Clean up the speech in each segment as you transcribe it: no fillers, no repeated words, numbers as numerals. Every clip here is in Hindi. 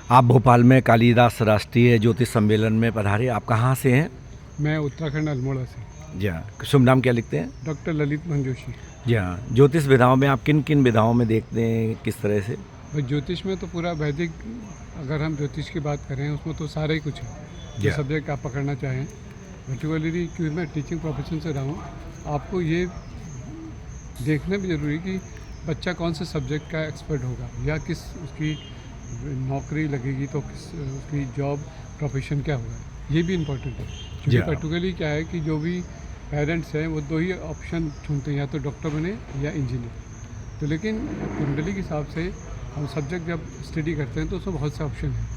आप भोपाल में कालिदास राष्ट्रीय ज्योतिष सम्मेलन में पधारे। आप कहाँ से हैं? मैं उत्तराखंड अल्मोड़ा से। जी हाँ, शुभ नाम क्या लिखते हैं? डॉक्टर ललित मंजोशी। जी हाँ, ज्योतिष विधाओं में आप किन किन विधाओं में देखते हैं, किस तरह से? भाई ज्योतिष में तो पूरा वैदिक, अगर हम ज्योतिष की बात करें उसमें तो सारा ही कुछ है जो सब्जेक्ट आप पकड़ना चाहें। पर्टिकुलरली क्योंकि मैं टीचिंग प्रोफेशन से रहा हूँ, आपको ये देखना भी ज़रूरी है कि बच्चा कौन से सब्जेक्ट का एक्सपर्ट होगा या किस उसकी नौकरी लगेगी, तो किस उसकी जॉब प्रोफेशन क्या होगा, ये भी इम्पोर्टेंट है। क्योंकि पर्टिकुलरली क्या है कि जो भी पेरेंट्स हैं वो दो ही ऑप्शन चुनते हैं, या तो डॉक्टर बने या इंजीनियर। तो लेकिन कुंडली के हिसाब से हम सब्जेक्ट जब स्टडी करते हैं तो उसमें बहुत से ऑप्शन हैं।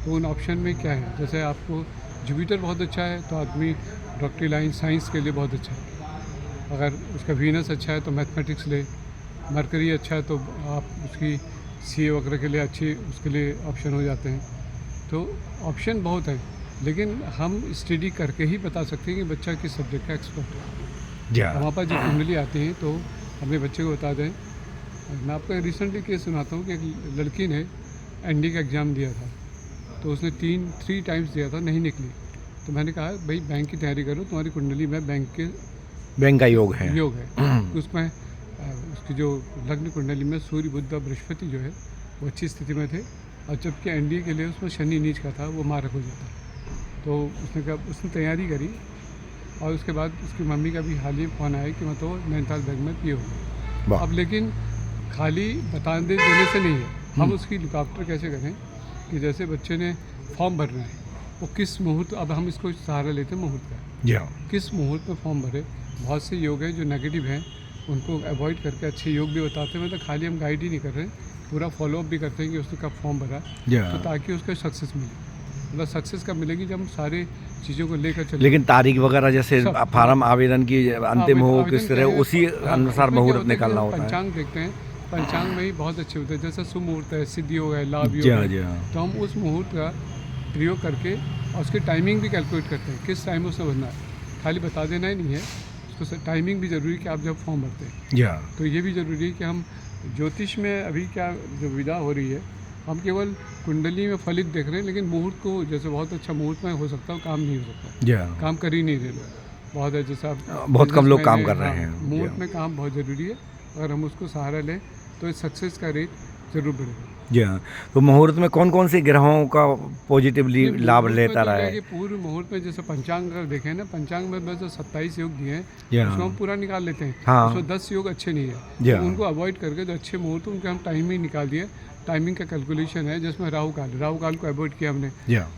तो उन ऑप्शन में क्या है, जैसे आपको जुपिटर बहुत अच्छा है तो आदमी डॉक्टरी लाइन साइंस के लिए बहुत अच्छा है। अगर उसका वीनस अच्छा है तो मैथमेटिक्स ले। मरकरी अच्छा है तो आप उसकी सीए वगैरह के लिए अच्छी उसके लिए ऑप्शन हो जाते हैं। तो ऑप्शन बहुत हैं, लेकिन हम स्टडी करके ही बता सकते हैं कि बच्चा किस सब्जेक्ट का एक्सपर्ट है। हमारे पास जो कुंडली आती हैं तो अपने बच्चे को बता दें। मैं आपको रिसेंटली केस सुनाता हूँ कि एक लड़की ने एनडी का एग्ज़ाम दिया था, तो उसने 3 टाइम्स दिया था, नहीं निकली। तो मैंने कहा भाई बैंक की तैयारी करो, तुम्हारी कुंडली में बैंक का योग है। तो उसमें उसकी जो लग्न कुंडली में सूर्य बुध और बृहस्पति जो है वो अच्छी स्थिति में थे, और जबकि एनडीए के लिए उसमें शनि नीच का था, वो मारक हो जाता। तो उसने तैयारी करी, और उसके बाद उसकी मम्मी का भी हाल ही फ़ोन आया कि मैं तो नैनीताल बैंक में पी हो। अब लेकिन खाली देने से नहीं है, हम उसकी लुक आफ्टर कैसे करें कि जैसे बच्चे ने फॉर्म भरना है, वो किस मुहूर्त, अब हम इसको सहारा लेते हैं मुहूर्त का, किस मुहूर्त में फॉर्म भरे। बहुत से योग हैं जो नेगेटिव हैं, उनको अवॉइड करके अच्छे योग भी बताते हैं। मतलब खाली हम गाइड ही नहीं कर रहे हैं, पूरा फॉलोअप भी करते हैं कि उसने कब फॉर्म भरा, तो ताकि उसको सक्सेस मिले। मतलब सक्सेस कब मिलेगी, जब हम सारे चीज़ों को लेकर चले। लेकिन तारीख वगैरह जैसे फार्म आवेदन की अंतिम हो किस तरह, उसी अनुसार मुहूर्त निकालना होता है। पंचांग देखते हैं, पंचांग में ही बहुत अच्छे होते हैं। जैसे सुमुहूर्त है, सिद्धि योग है, लाभ योग है, तो हम उस मुहूर्त का प्रयोग करके और उसकी टाइमिंग भी कैलकुलेट करते हैं, किस टाइम उसने भरना है। खाली बता देना ही नहीं है, उसको टाइमिंग भी ज़रूरी है कि आप जब फॉर्म भरते हैं। तो ये भी ज़रूरी है कि हम ज्योतिष में अभी क्या जो विधा हो रही है, हम केवल कुंडली में फलित देख रहे हैं, लेकिन मुहूर्त को जैसे बहुत अच्छा मुहूर्त में हो सकता है, काम नहीं हो सकता। काम कर ही नहीं रहे लोग, बहुत है जैसे आप बहुत कम लोग काम कर रहे हैं। मुहूर्त में काम बहुत ज़रूरी है, अगर हम उसको सहारा लें तो सक्सेस का रेट जरूर बढ़ेगा। जी हाँ, तो मुहूर्त में कौन कौन से ग्रहों का पॉजिटिवली लाभ लेता रहा है? पूर्व मुहूर्त में जैसे पंचांग अगर देखें ना, पंचांग में बस 27 योग दिए हैं, उसको हम पूरा निकाल लेते हैं। उसमें 10 योग अच्छे नहीं है, तो उनको अवॉइड करके जो अच्छे मुहूर्त उनके हम टाइमिंग निकाल दिए। टाइमिंग का कैलकुलेशन है, जिसमें राहु काल को अवॉइड किया हमने।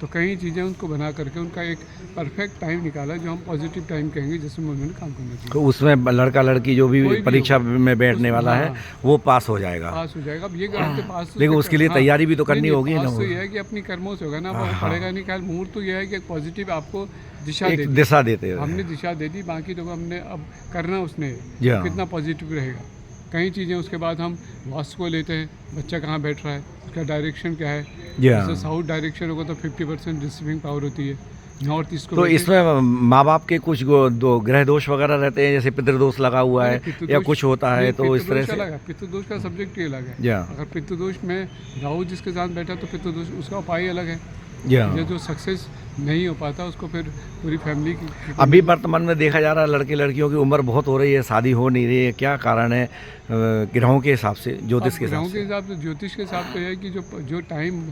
तो कई चीज़ें उनको बना करके उनका एक परफेक्ट टाइम निकाला, जो हम पॉजिटिव टाइम कहेंगे, जिसमें उन्होंने काम करना चाहिए। तो उसमें लड़का लड़की जो भी परीक्षा में बैठने वाला है वो पास हो जाएगा। अब ये गारंटी पास, लेकिन उसके लिए तैयारी भी तो करनी होगी ना। तो ये है कि अपनी कर्मों से होगा ना, पढ़ेगा नहीं। ख्याल मुहूर्त तो ये है कि पॉजिटिव आपको दिशा देते हैं, हमने दिशा दे दी, बाकी तो हमने अब करना उसने कितना पॉजिटिव रहेगा। कई चीज़ें उसके बाद हम वास्तु को लेते हैं, बच्चा कहाँ बैठ रहा है, उसका डायरेक्शन क्या है। जैसे साउथ डायरेक्शन होगा तो 50% रिसीविंग पावर होती है, नॉर्थ ईस्ट को। तो इसमें माँ बाप के कुछ दो ग्रह दोष वगैरह रहते हैं, जैसे पितृदोष लगा हुआ है या कुछ होता है, तो इस तरह से पितृदोष का सब्जेक्ट ही अलग है। अगर पितृदोष में राहु जिसके साथ बैठा तो पितृदोष उसका उपाय अलग है। ये जो सक्सेस नहीं हो पाता उसको फिर पूरी फैमिली की। अभी वर्तमान में देखा जा रहा है लड़के लड़कियों की उम्र बहुत हो रही है, शादी हो नहीं रही है, क्या कारण है? ग्रहों के हिसाब से, ज्योतिष के हिसाब से? ज्योतिष के हिसाब से है कि जो टाइम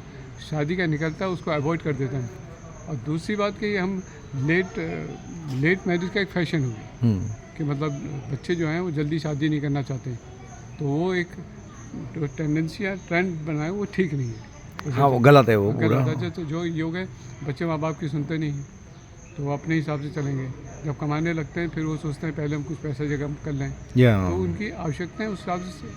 शादी का निकलता है उसको अवॉइड कर देते हैं। और दूसरी बात कि हम लेट मैरिज का एक फैशन हो गया कि मतलब बच्चे जो हैं वो जल्दी शादी नहीं करना चाहते हैं, तो वो एक टेंडेंसी या ट्रेंड बना है, वो ठीक नहीं है। हाँ, वो गलत है, वो पूरा। तो जो योग है, बच्चे माँ बाप की सुनते नहीं हैं, तो वो अपने हिसाब से चलेंगे। जब कमाने लगते हैं फिर वो सोचते हैं पहले हम कुछ पैसा जगह कर लें, तो उनकी आवश्यकताएं उस हिसाब से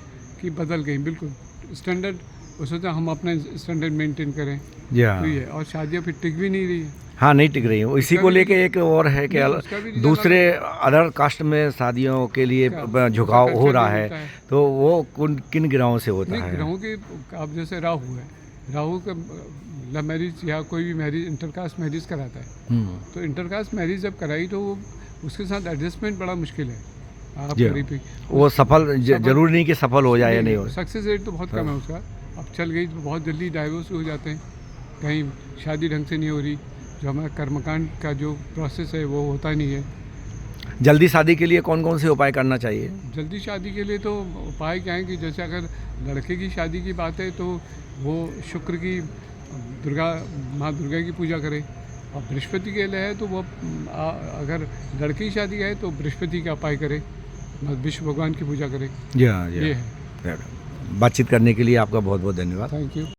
की बदल गई बिल्कुल। स्टैंडर्ड वो सोचा हम अपने स्टैंडर्ड मेंटेन करें, तो ये, और शादियाँ फिर टिक भी नहीं रही है। हाँ, नहीं टिक रही है। इसी को लेके एक और है कि दूसरे अदर कास्ट में शादियों के लिए झुकाव हो रहा है, तो वो किन ग्रहों से होता है? ग्रहों के अब जैसे राहु है, राहु का लव मैरिज या कोई भी मैरिज इंटरकास्ट मैरिज कराता है, तो इंटरकास्ट मैरिज जब कराई तो उसके साथ एडजस्टमेंट बड़ा मुश्किल है। आप वो सफल जरूरी नहीं कि सफल हो जाए या नहीं हो, सक्सेस रेट तो बहुत कम है उसका। अब चल गई तो बहुत जल्दी डाइवोर्स हो जाते हैं, कहीं शादी ढंग से नहीं हो रही, जो हमारा कर्मकांड का जो प्रोसेस है वो होता नहीं है। जल्दी शादी के लिए कौन कौन से उपाय करना चाहिए? जल्दी शादी के लिए तो उपाय क्या है कि जैसे अगर लड़के की शादी की बात है तो वो शुक्र की माँ दुर्गा की पूजा करे, और बृहस्पति के लिए है तो वो अगर लड़के की शादी है तो बृहस्पति का उपाय करे, विष्णु भगवान की पूजा करे। जी हाँ, जी ये हाँ। है। बातचीत करने के लिए आपका बहुत बहुत धन्यवाद। Thank you.